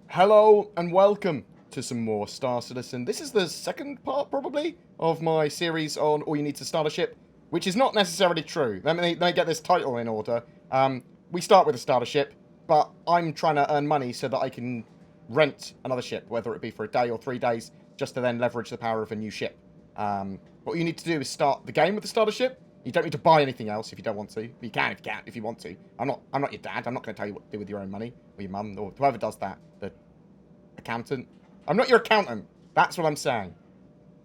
Hello and welcome to some more Star Citizen. This is the second part, probably, of my series on All You Need to Start a Ship, which is not necessarily true. Let me get this title in order. We start with a starter ship, but I'm trying to earn money so that I can rent another ship, whether it be for a day or 3 days, just to then leverage the power of a new ship. What you need to do is start the game with the starter ship. You don't need to buy anything else if you don't want to. You can if you want to. I'm not your dad. I'm not going to tell you what to do with your own money, or your mum, or whoever does that. The accountant. I'm not your accountant. That's what I'm saying.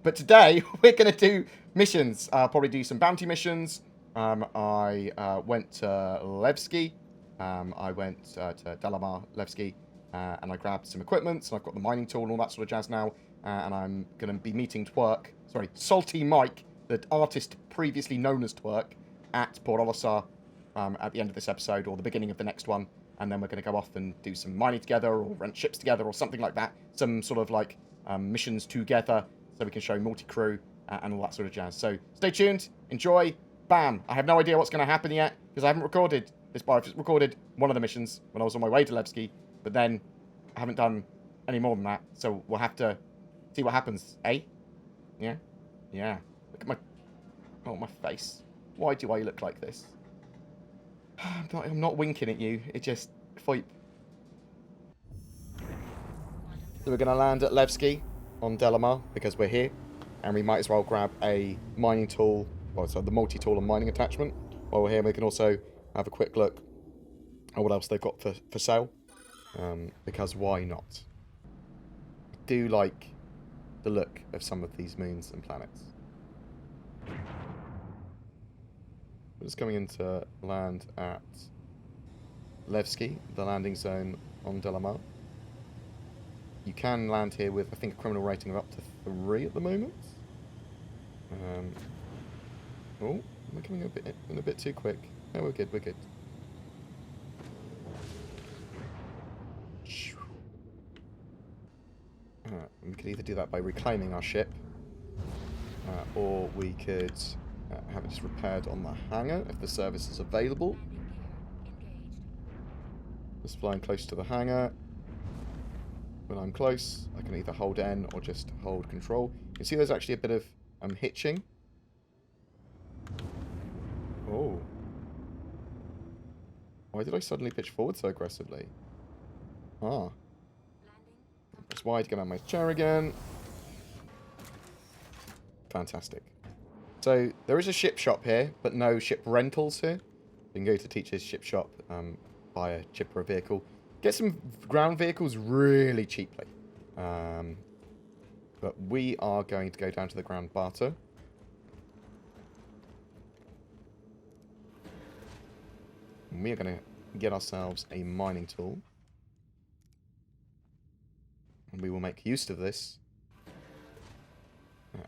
But today, we're going to do missions. Probably do some bounty missions. I went to Levski. I went to Delamar, Levski, and I grabbed some equipment. And I've got the mining tool and all that sort of jazz now. And I'm going to be meeting Twerk. Sorry, Salty Mike, the artist previously known as Twerk, at Port Olisar at the end of this episode or the beginning of the next one. And then we're going to go off and do some mining together or rent ships together or something like that. Some sort of like missions together so we can show multi-crew and all that sort of jazz. So stay tuned, enjoy, bam. I have no idea what's going to happen yet because I haven't recorded this, but I've just recorded one of the missions when I was on my way to Levski, but then I haven't done any more than that. So we'll have to see what happens, eh? Yeah? Yeah. Look at my face. Why do I look like this? I'm not winking at you. It just... Fight. So we're going to land at Levski on Delamar because we're here. And we might as well grab a mining tool. Well, so the multi-tool and mining attachment. While we're here, we can also have a quick look at what else they've got for sale. Because why not? I do like the look of some of these moons and planets. We're just coming into land at Levski, the landing zone on Delamar. You can land here with, I think, a criminal rating of up to 3 at the moment. Oh, am I coming in a bit too quick? No, we're good, we're good. We could either do that by reclaiming our ship, or we could have it just repaired on the hangar if the service is available. Just flying close to the hangar. When I'm close, I can either hold N or just hold control. You can see there's actually a bit of hitching. Oh. Why did I suddenly pitch forward so aggressively? Ah. Press Y to get out my chair again. Fantastic. So, there is a ship shop here, but no ship rentals here. You can go to Teacher's ship shop, buy a ship or a vehicle. Get some ground vehicles really cheaply. But we are going to go down to the ground barter. And we are going to get ourselves a mining tool. And we will make use of this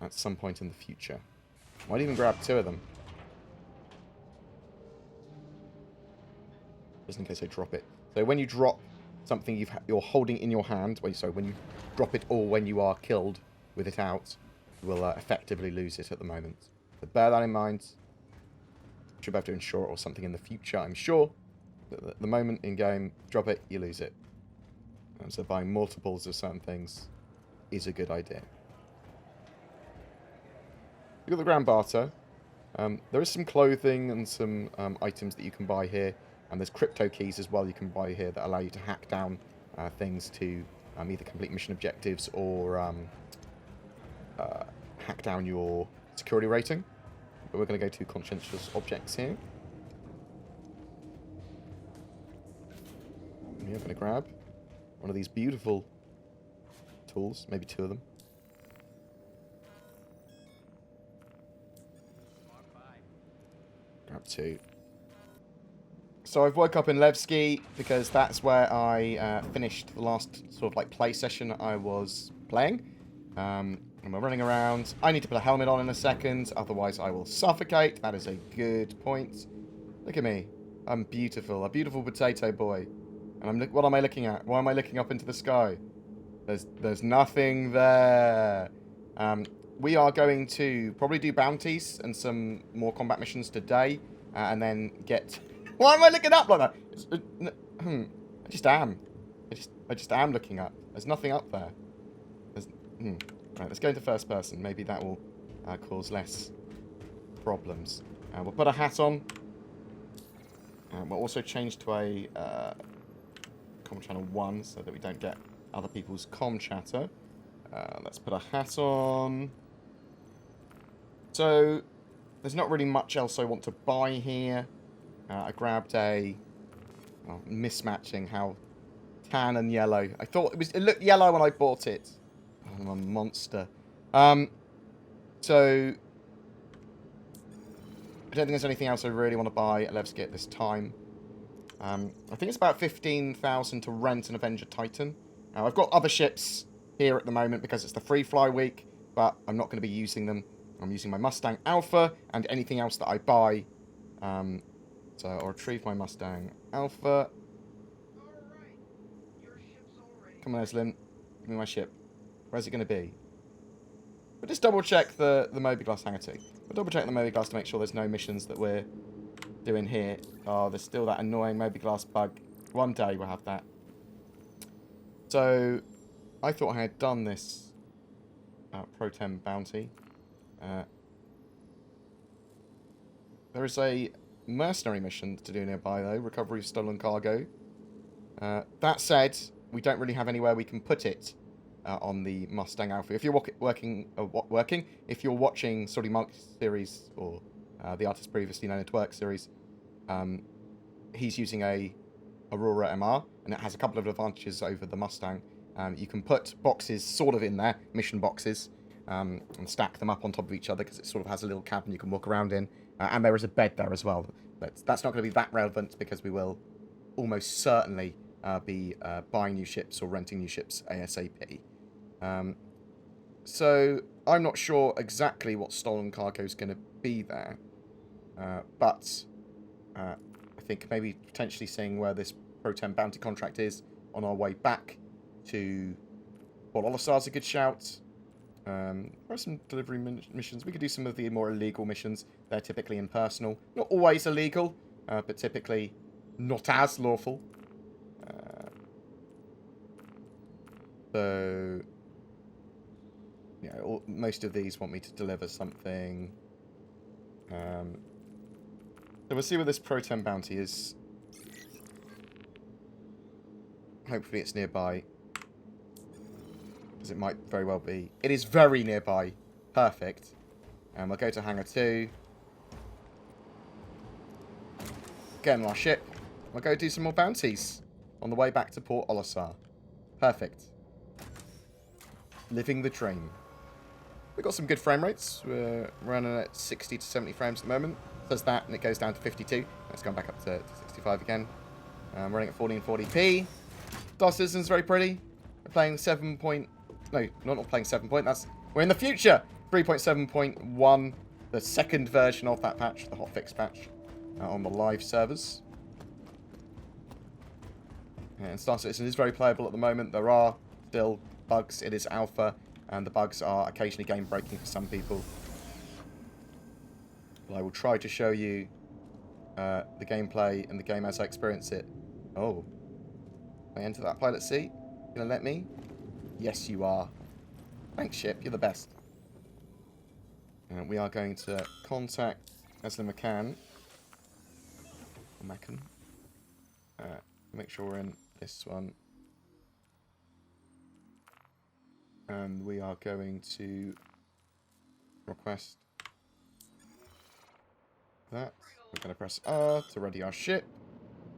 at some point in the future. Might even grab 2 of them. Just in case I drop it. So when you drop something you're holding in your hand, so when you drop it or when you are killed with it out, you will effectively lose it at the moment. So bear that in mind. Should have to insure it or something in the future, I'm sure. But at the moment in game, drop it, you lose it. And so buying multiples of certain things is a good idea. You've got the ground barter. There is some clothing and some items that you can buy here. And there's crypto keys as well you can buy here that allow you to hack down things to either complete mission objectives or hack down your security rating. But we're going to go to conscientious objects here. And we're going to grab one of these beautiful tools, maybe 2 of them. Grab 2. So I've woke up in Levski because that's where I finished the last sort of like play session I was playing. And we're running around. I need to put a helmet on in a second, otherwise I will suffocate. That is a good point. Look at me. I'm beautiful. A beautiful potato boy. And what am I looking at? Why am I looking up into the sky? There's nothing there. We are going to probably do bounties and some more combat missions today. And then get... Why am I looking up like that? I just am. I just am looking up. There's nothing up there. There's, Right, let's go into first person. Maybe that will cause less problems. We'll put a hat on. We'll also change to a comm channel 1 so that we don't get other people's comm chatter. Let's put a hat on. So, there's not really much else I want to buy here. I grabbed a... Well, mismatching how tan and yellow. I thought it looked yellow when I bought it. Oh, I'm a monster. So... I don't think there's anything else I really want to buy at Levski at this time. I think it's about 15,000 to rent an Avenger Titan. Now, I've got other ships here at the moment because it's the free fly week, but I'm not going to be using them. I'm using my Mustang Alpha and anything else that I buy. So I'll retrieve my Mustang Alpha. Come on, Eslin. Give me my ship. Where's it going to be? We'll just double check the Moby-Glass hangar too. We'll double check the Moby-Glass to make sure there's no missions that we're doing here. Oh, there's still that annoying Moby-Glass bug. One day we'll have that. So, I thought I had done this Pro-Tem bounty. There is a mercenary mission to do nearby though. Recovery of stolen cargo. That said, we don't really have anywhere we can put it. On the Mustang Alpha. If you're if you're watching Sorry Monk series or the artist previously known as Twerk series, he's using a Aurora MR, and it has a couple of advantages over the Mustang. You can put boxes sort of in there, mission boxes, and stack them up on top of each other because it sort of has a little cabin you can walk around in, and there is a bed there as well. But that's not going to be that relevant because we will almost certainly be buying new ships or renting new ships ASAP. So I'm not sure exactly what stolen cargo is going to be there, but I think maybe potentially seeing where this Pro-Tem bounty contract is on our way back to Port Olisar is a good shout. There are some delivery missions. We could do some of the more illegal missions. They're typically impersonal. Not always illegal, but typically not as lawful. So... Yeah, most of these want me to deliver something. So we'll see where this Pro-Tem bounty is. Hopefully it's nearby. Because it might very well be. It is very nearby. Perfect. And we'll go to Hangar 2. Get on our ship. We'll go do some more bounties. On the way back to Port Olisar. Perfect. Living the dream. We've got some good frame rates. We're running at 60 to 70 frames at the moment. It does that and it goes down to 52. Let's go back up to 65 again. Running at 1440p. Star Citizen's very pretty. We're playing 7 point... No, not playing 7 point. We're in the future. 3.7.1. The second version of that patch. The hotfix patch. On the live servers. And Star Citizen is very playable at the moment. There are still bugs. It is alpha. And the bugs are occasionally game-breaking for some people. But I will try to show you the gameplay and the game as I experience it. Oh. Can I enter that pilot seat? Gonna let me? Yes, you are. Thanks, ship. You're the best. And we are going to contact Esla McCann. Or Maccan. Make sure we're in this one. And we are going to request that. We're going to press R to ready our ship.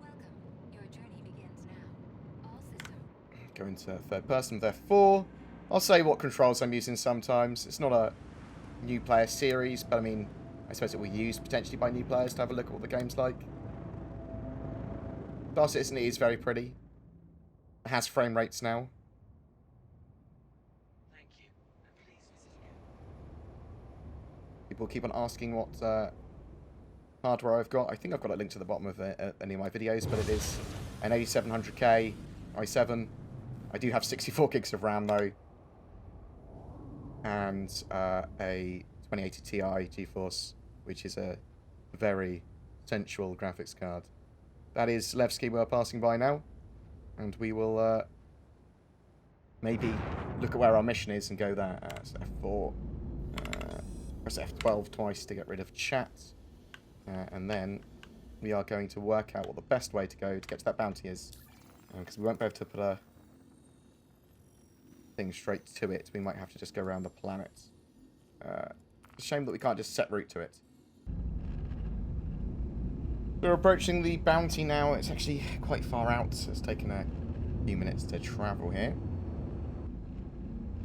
Welcome. Your journey begins now. All systems. Go into third person, therefore. I'll say what controls I'm using sometimes. It's not a new player series, but I mean, I suppose it will be used potentially by new players to have a look at what the game's like. Star Citizen is very pretty. It has frame rates now. People keep on asking what hardware I've got. I think I've got a link to the bottom of any of my videos, but it is an 8700K i7. I do have 64 gigs of RAM though, and a 2080 Ti GeForce, which is a very sensual graphics card. That is Levski we're passing by now. And we will maybe look at where our mission is and go there. That's F4. Press F12 twice to get rid of chat. And then we are going to work out what the best way to go to get to that bounty is. Because we won't be able to put a thing straight to it. We might have to just go around the planet. It's a shame that we can't just set route to it. We're approaching the bounty now. It's actually quite far out. So it's taken a few minutes to travel here.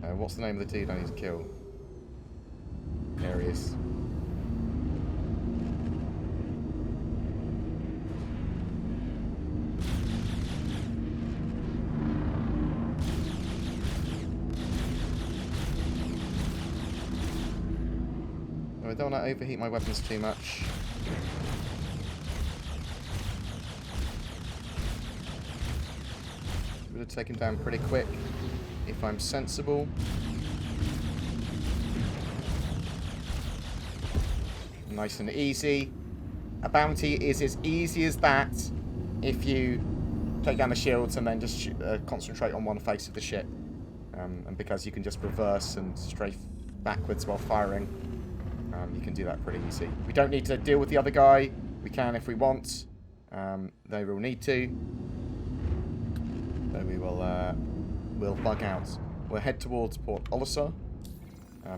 What's the name of the dude I need to kill? There he is. I don't want to overheat my weapons too much. Would have taken down pretty quick if I'm sensible. Nice and easy. A bounty is as easy as that if you take down the shields and then just concentrate on one face of the ship. And because you can just reverse and strafe backwards while firing, you can do that pretty easy. We don't need to deal with the other guy. We can if we want. They will need to. So we will we'll bug out. We'll head towards Port Olisar.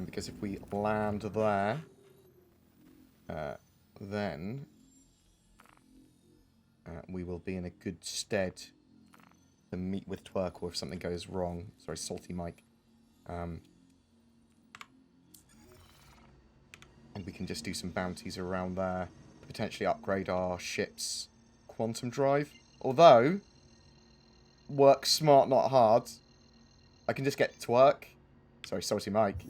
Because if we land there, then we will be in a good stead to meet with Twerkle if something goes wrong. Sorry, Salty Mike. And we can just do some bounties around there. Potentially upgrade our ship's quantum drive. Although, work smart, not hard. I can just get Twerk, sorry, Salty Mike,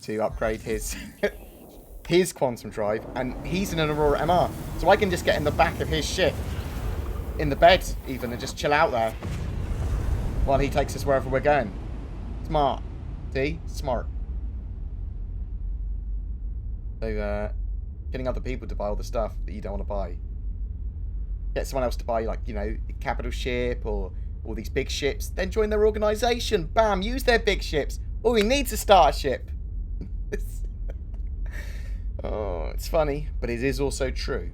to upgrade his his quantum drive, and he's in an Aurora MR. So I can just get in the back of his ship, in the bed even, and just chill out there while he takes us wherever we're going. Smart. See? Smart. So, getting other people to buy all the stuff that you don't want to buy. Get someone else to buy, like, you know, a capital ship or all these big ships. Then join their organisation. Bam! Use their big ships. All he needs is a Starship. Oh, it's funny, but it is also true.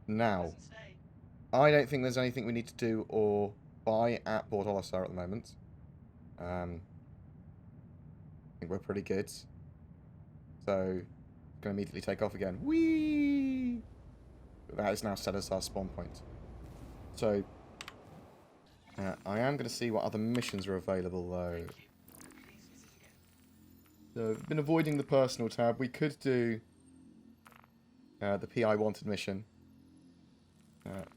Now, I don't think there's anything we need to do or buy at Port Olisar at the moment. I think we're pretty good. So, going to immediately take off again. Whee! That is now set as our spawn point. So, I am going to see what other missions are available, though. So, I've been avoiding the personal tab. We could do the PI Wanted mission.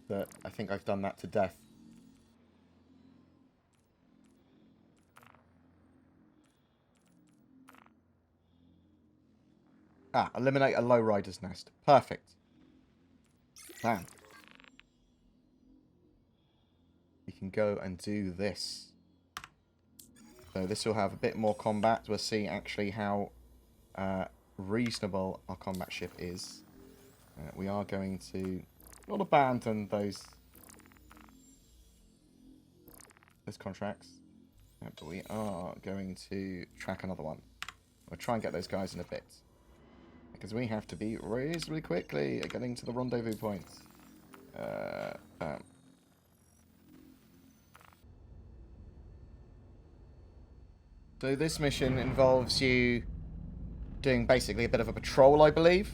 But I think I've done that to death. Ah, eliminate a lowrider's nest. Perfect. Bam. We can go and do this. So this will have a bit more combat. We'll see actually how reasonable our combat ship is. We are going to not abandon those contracts, but we are going to track another one. We'll try and get those guys in a bit. Because we have to be reasonably quickly at getting to the rendezvous point. So this mission involves you doing basically a bit of a patrol, I believe.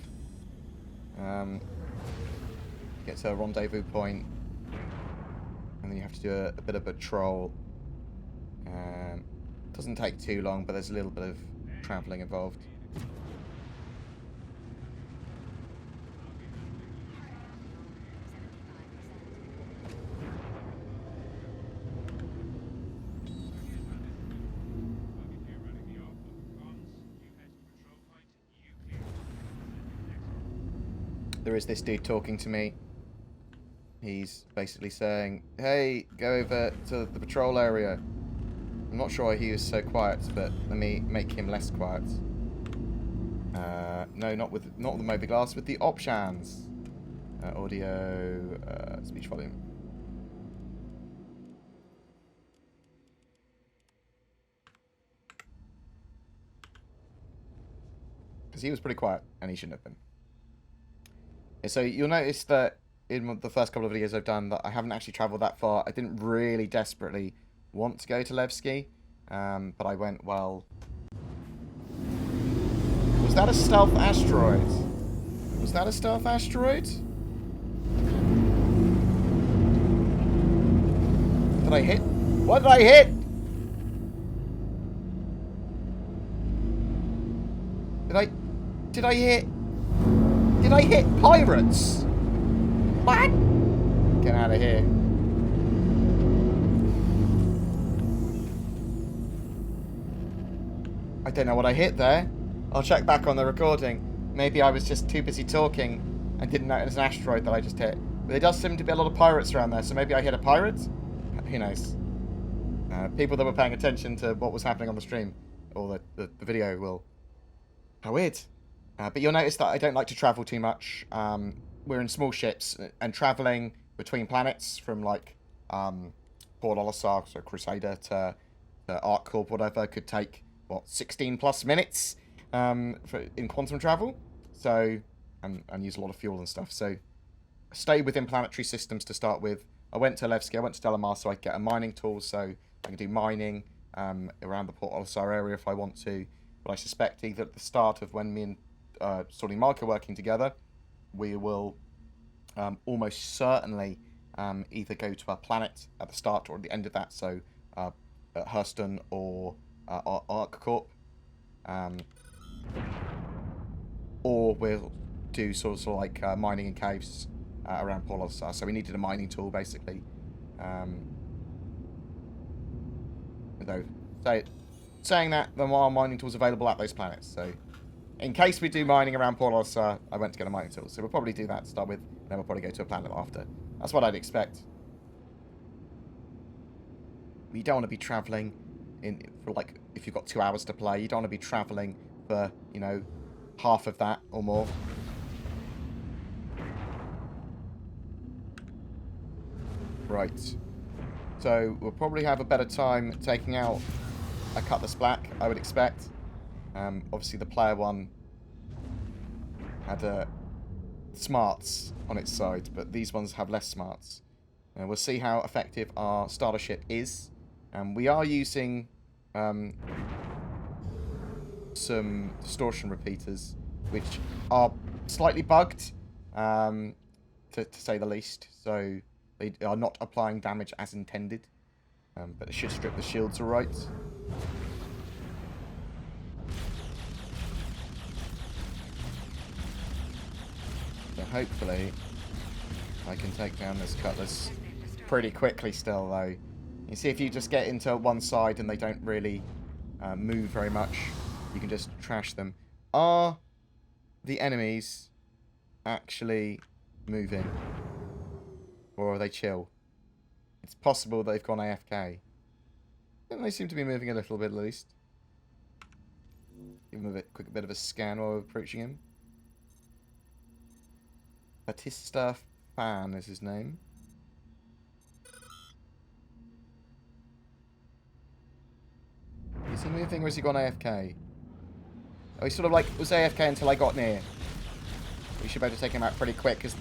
Get to a rendezvous point, and then you have to do a bit of patrol. Doesn't take too long, but there's a little bit of travelling involved. There is this dude talking to me. He's basically saying, hey, go over to the patrol area. I'm not sure why he was so quiet, but let me make him less quiet. No, not with the mobiGlass, with the options. Audio, speech volume. Because he was pretty quiet, and he shouldn't have been. Yeah, so you'll notice that in the first couple of videos I've done that I haven't actually travelled that far. I didn't really desperately want to go to Levski, but I went, well... Was that a stealth asteroid? Was that a stealth asteroid? Did I hit? What did I hit? Did I hit pirates? What? Get out of here. I don't know what I hit there. I'll check back on the recording. Maybe I was just too busy talking and didn't notice an asteroid that I just hit. But there does seem to be a lot of pirates around there, so maybe I hit a pirate? Who knows? People that were paying attention to what was happening on the stream, or the video will... How weird. But you'll notice that I don't like to travel too much. We're in small ships, and traveling between planets from, like, Port Olisar, so Crusader, to ArcCorp, whatever, could take, what, 16 plus minutes in quantum travel? So, and use a lot of fuel and stuff. So, stay within planetary systems to start with. I went to Levski, I went to Delamar so I could get a mining tool, so I can do mining around the Port Olisar area if I want to. But I suspect either at the start of when me and Sorting Mark are working together, we will almost certainly either go to a planet at the start or at the end of that, so Hurston or ArcCorp, or we'll do sort of like mining in caves around Port Olisar. So we needed a mining tool, basically. Though, saying that, there are mining tools available at those planets, so in case we do mining around Port Olisar, I went to get a mining tool. So we'll probably do that to start with, then we'll probably go to a planet after. That's what I'd expect. You don't want to be travelling for, like, if you've got 2 hours to play, you don't want to be travelling for, you know, half of that or more. Right. So we'll probably have a better time taking out a Cutlass Black, I would expect. Obviously the player one had smarts on its side, but these ones have less smarts. We'll see how effective our Starship is. We are using some distortion repeaters, which are slightly bugged, to say the least. So they are not applying damage as intended, but it should strip the shields all right. So hopefully I can take down this Cutlass pretty quickly still, though. You see, if you just get into one side and they don't really move very much, you can just trash them. Are the enemies actually moving? Or are they chill? It's possible they've gone AFK. And they seem to be moving a little bit at least. Give him a quick bit of a scan while we're approaching him. Batista Fan is his name. Is he moving or has he gone AFK? Oh, he sort of like was AFK until I got near. We should be able to take him out pretty quick because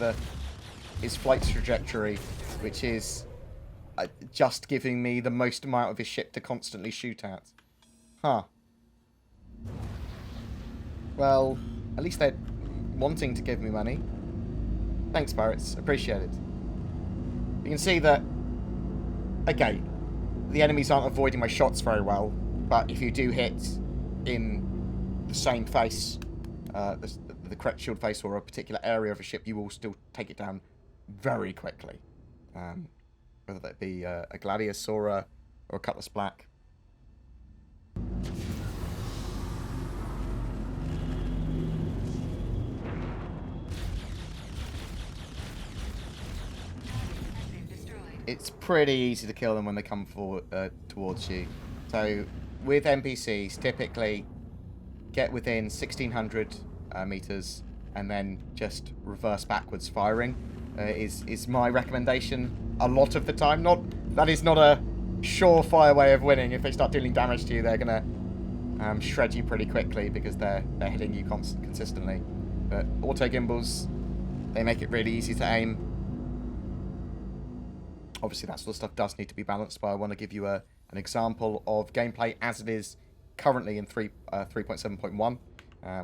his flight trajectory, which is just giving me the most amount of his ship to constantly shoot at. Huh. Well, at least they're wanting to give me money. Thanks, pirates. Appreciate it. You can see that, okay, the enemies aren't avoiding my shots very well, but if you do hit in the same face, the correct shield face or a particular area of a ship, you will still take it down very quickly. Whether that be a Gladius or a Cutlass Black. It's pretty easy to kill them when they come forward towards you. So with NPCs, typically get within 1600 meters, and then just reverse backwards firing is my recommendation a lot of the time. That is not a surefire way of winning. If they start dealing damage to you, they're going to shred you pretty quickly because they're hitting you consistently. But auto gimbals, they make it really easy to aim. Obviously, that sort of stuff does need to be balanced, but I want to give you an example of gameplay as it is currently in 3.7.1.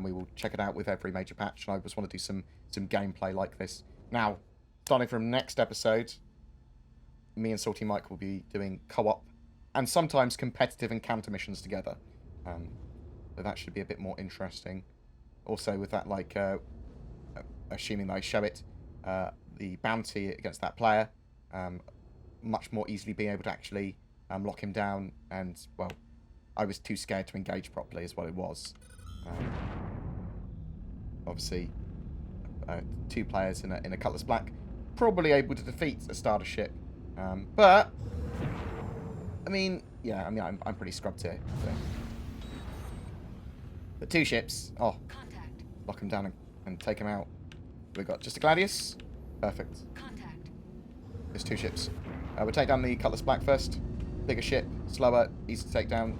We will check it out with every major patch, and I just want to do some gameplay like this. Now, starting from next episode, me and Salty Mike will be doing co-op and sometimes competitive encounter missions together. So that should be a bit more interesting. Also, with that, like, assuming that I show it, the bounty against that player, much more easily being able to actually lock him down, and, well, I was too scared to engage properly is what it was. Obviously, 2 players in a Cutlass Black, probably able to defeat a Starship. But, I mean, yeah, I mean, I'm pretty scrubbed here. So. But 2 ships, oh, Contact. lock them down and take them out. We've got just a Gladius. Perfect. Contact. There's 2 ships. We'll take down the Cutlass Black first. Bigger ship, slower, easy to take down.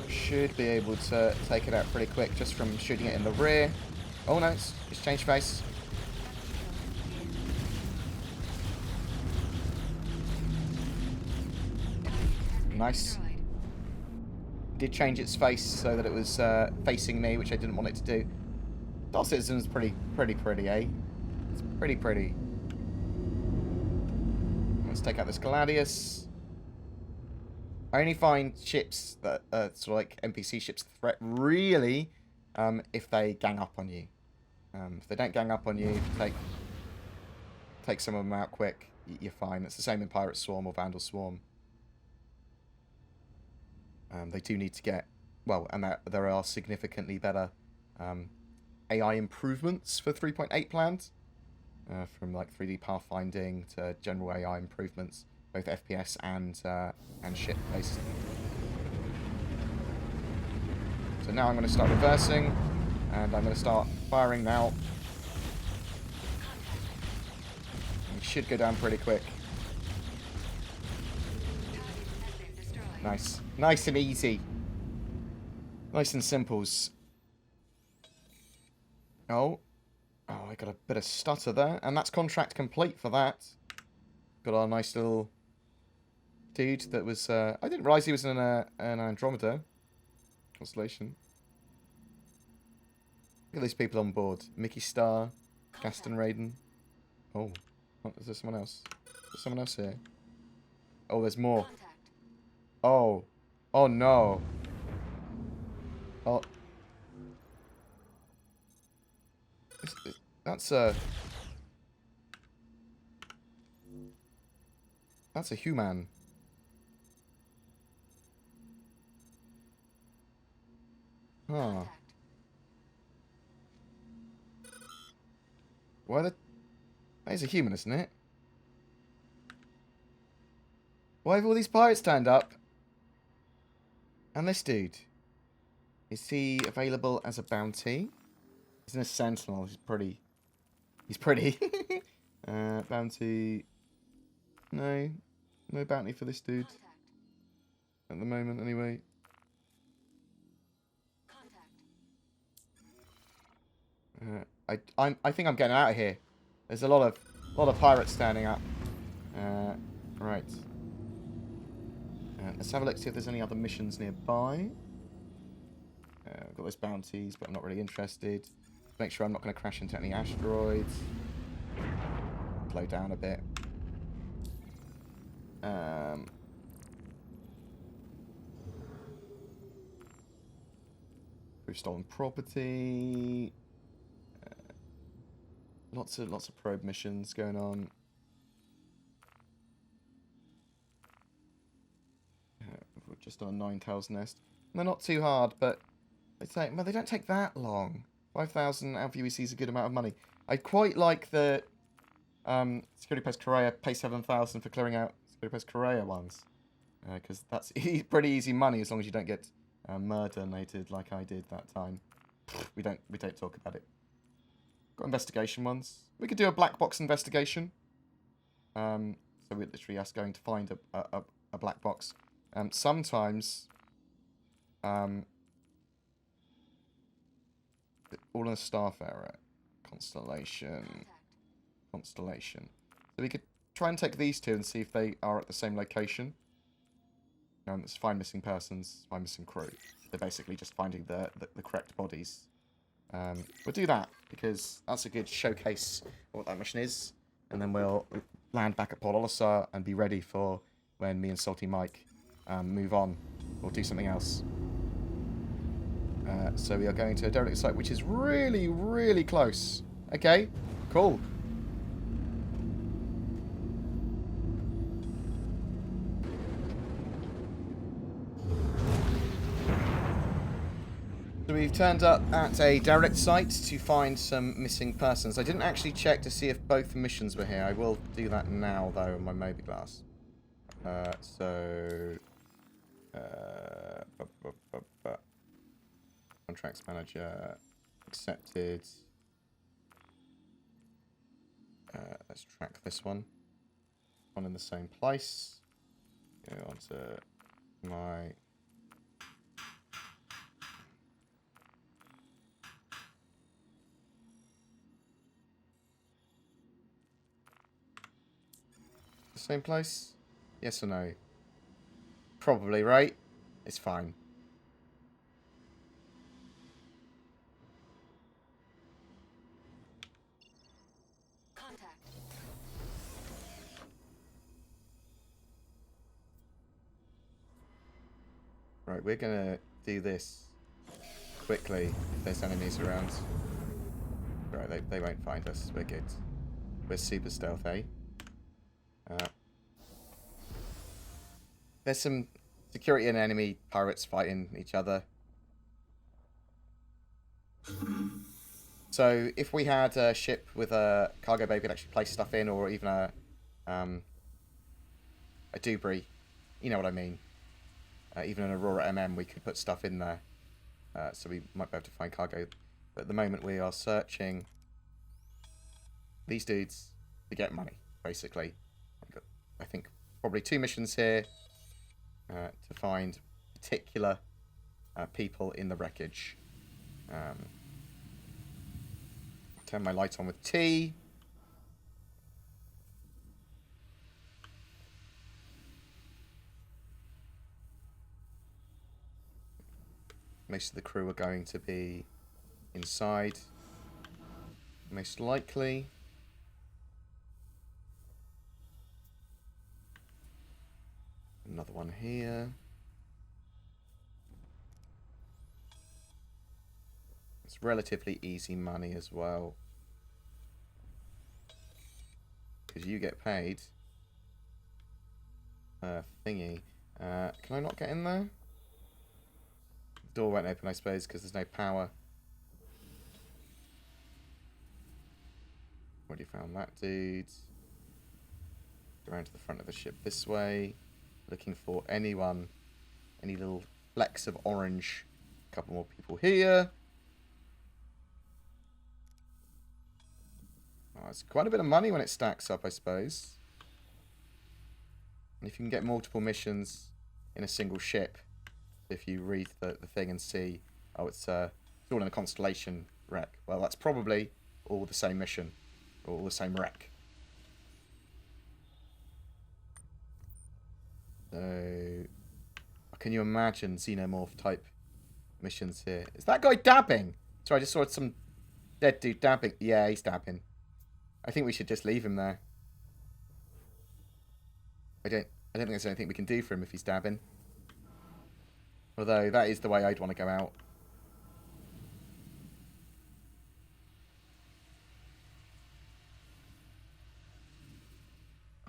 Should be able to take it out pretty quick just from shooting it in the rear. Oh no, it's changed face. Nice. Did change its face so that it was facing me, which I didn't want it to do. Star Citizen's pretty, eh? It's pretty. Let's take out this Gladius. I only find ships that sort of like NPC ships threat really if they gang up on you. If they don't gang up on you, take some of them out quick, you're fine. It's the same in Pirate Swarm or Vandal Swarm. They do need to get, well, and there are significantly better AI improvements for 3.8 planned, from like 3D pathfinding to general AI improvements, both FPS and ship based. So now I'm going to start reversing, and I'm going to start firing now. It should go down pretty quick. Nice. Nice and easy. Nice and simples. Oh, I got a bit of stutter there. And that's contract complete for that. Got our nice little dude that was... I didn't realise he was in an Andromeda constellation. Look at these people on board. Mickey Star, Gaston Raiden. Oh, is there someone else? Is there someone else here? Oh, there's more. Oh. Oh, no. Oh. That's a human. Huh. Why the... That is a human, isn't it? Why have all these pirates turned up? And this dude. Is he available as a bounty? He's in a sentinel. He's pretty. He's pretty. Bounty. No. No bounty for this dude. At the moment, anyway. I think I'm getting out of here. There's a lot of pirates standing up. Right. Let's have a look, see if there's any other missions nearby. I've got those bounties, but I'm not really interested. Make sure I'm not going to crash into any asteroids. Slow down a bit. Prove stolen property. Lots of probe missions going on. We're just on a 9,000 nest. They're not too hard, but they don't take that long. 5,000 Alpha UEC is a good amount of money. I quite like the Security Post Korea pay 7,000 for clearing out Security Post Korea ones. Because that's pretty easy money as long as you don't get murder-nated like I did that time. We don't talk about it. Got investigation ones. We could do a black box investigation. So we're literally just going to find a black box. Sometimes all in a staff error. Constellation. Constellation. So we could try and take these two and see if they are at the same location. It's find missing persons, find missing crew. They're basically just finding the correct bodies. We'll do that, because that's a good showcase of what that mission is. And then we'll land back at Port Olisar and be ready for when me and Salty Mike move on or do something else. So we are going to a derelict site, which is really, really close. Okay, cool. So we've turned up at a derelict site to find some missing persons. I didn't actually check to see if both missions were here. I will do that now, though, on my Moby Glass. Contracts manager accepted. Let's track this one. One in the same place. Go on to my... Same place? Yes or no? Probably, right? It's fine. Contact. Right, we're gonna do this quickly if there's enemies around. Right, they won't find us. We're good. We're super stealth, eh? There's some security and enemy pirates fighting each other. So if we had a ship with a cargo bay we could actually place stuff in, or even a debris, you know what I mean. Even an Aurora MM, we could put stuff in there. So we might be able to find cargo. But at the moment we are searching these dudes to get money, basically. I've got, I think, probably 2 missions here to find particular people in the wreckage. Turn my light on with T. Most of the crew are going to be inside, most likely. Another one here. It's relatively easy money as well, because you get paid. Thingy. Can I not get in there? The door won't open, I suppose, because there's no power. Already found that dude. Go around to the front of the ship this way. Looking for anyone. Any little flecks of orange. A couple more people here. Oh, it's quite a bit of money when it stacks up, I suppose. And if you can get multiple missions in a single ship, if you read the thing and see, oh, it's all in a Constellation wreck. Well, that's probably all the same mission, or all the same wreck. So, can you imagine xenomorph type missions here? Is that guy dabbing? Sorry, I just saw some dead dude dabbing. Yeah, he's dabbing. I think we should just leave him there. I don't think there's anything we can do for him if he's dabbing. Although, that is the way I'd want to go out.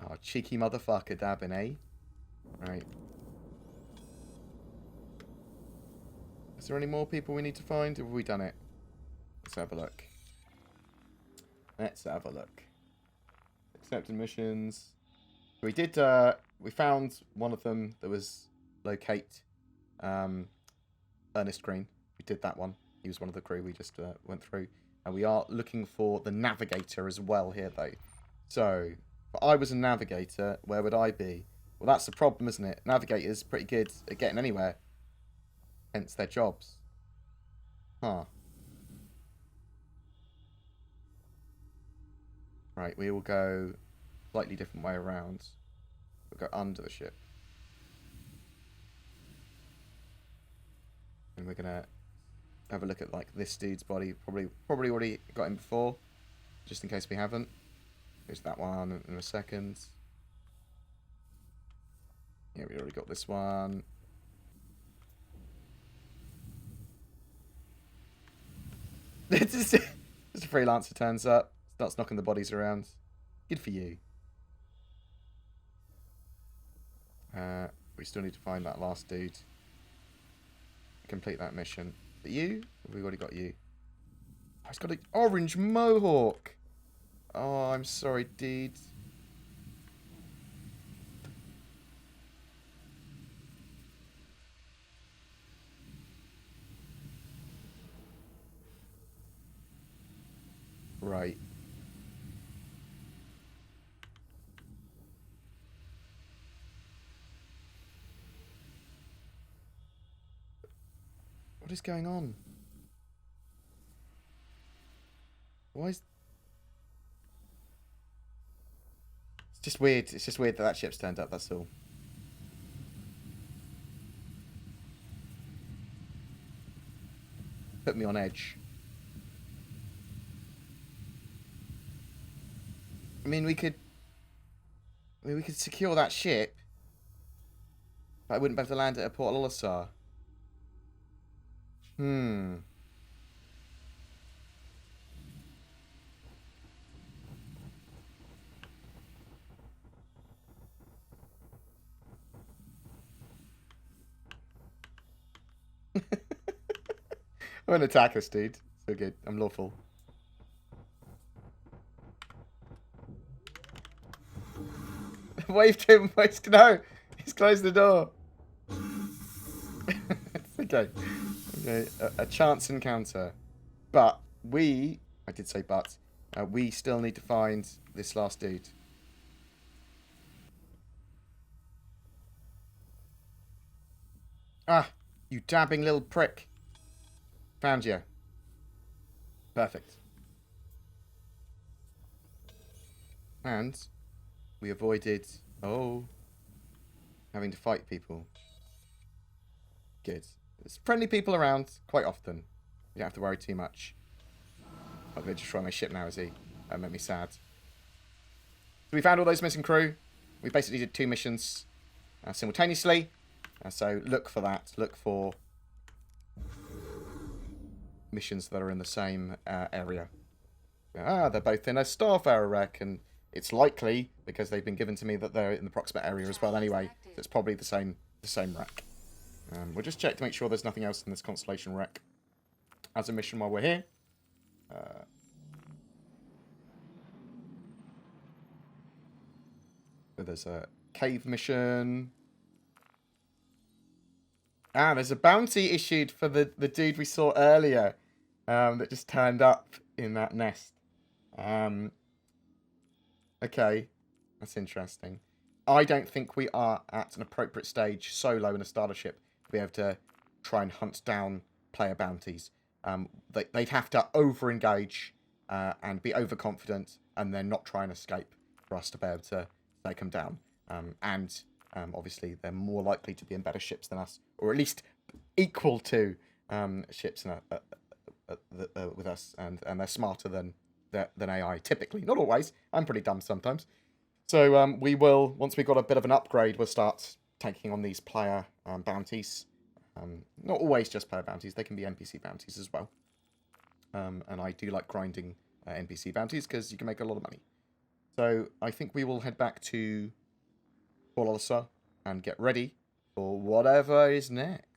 Oh, cheeky motherfucker dabbing, eh? Right. Is there any more people we need to find? Or have we done it? Let's have a look. Let's have a look. Accepted missions. We did, we found one of them that was locate Ernest Green. We did that one. He was one of the crew we just went through. And we are looking for the navigator as well here, though. So, if I was a navigator, where would I be? Well, that's the problem, isn't it? Navigators pretty good at getting anywhere. Hence their jobs. Huh. Right, we will go slightly different way around. We'll go under the ship. And we're gonna have a look at like this dude's body. Probably already got him before, just in case we haven't. There's that one in a second. Yeah, we already got this one. Just a freelancer turns up, starts knocking the bodies around. Good for you. We still need to find that last dude. Complete that mission. Is it you? Have we already got you? Oh, he's got an orange mohawk. Oh, I'm sorry, dude. Right. What is going on? Why is... It's just weird. It's just weird that that ship's turned up, that's all. Put me on edge. I mean, we could secure that ship, but I wouldn't be able to land it at Port Olisar. Hmm. I won't attack us, dude. So good. I'm lawful. Wave to him. No. He's closed the door. It's okay. Okay. A chance encounter. But we... I did say but. We still need to find this last dude. Ah. You dabbing little prick. Found you. Perfect. And we avoided, having to fight people. Good. There's friendly people around quite often. You don't have to worry too much. I'm going to destroy my ship now, is he? That made me sad. So we found all those missing crew. We basically did 2 missions simultaneously. So look for that. Look for missions that are in the same area. Ah, they're both in a Starfarer wreck, and it's likely, because they've been given to me, that they're in the proximate area as well anyway. So it's probably the same wreck. We'll just check to make sure there's nothing else in this Constellation wreck as a mission while we're here. So there's a cave mission. Ah, there's a bounty issued for the dude we saw earlier that just turned up in that nest. Okay, that's interesting. I don't think we are at an appropriate stage solo in a Starship to be able to try and hunt down player bounties. They'd have to over-engage and be overconfident and then not try and escape for us to be able to take them down. Obviously, they're more likely to be in better ships than us, or at least equal to ships with us, and they're smarter than AI, typically. Not always. I'm pretty dumb sometimes. So we will, once we've got a bit of an upgrade, we'll start taking on these player bounties. Not always just player bounties. They can be NPC bounties as well. And I do like grinding NPC bounties because you can make a lot of money. So I think we will head back to Port Olisar and get ready for whatever is next.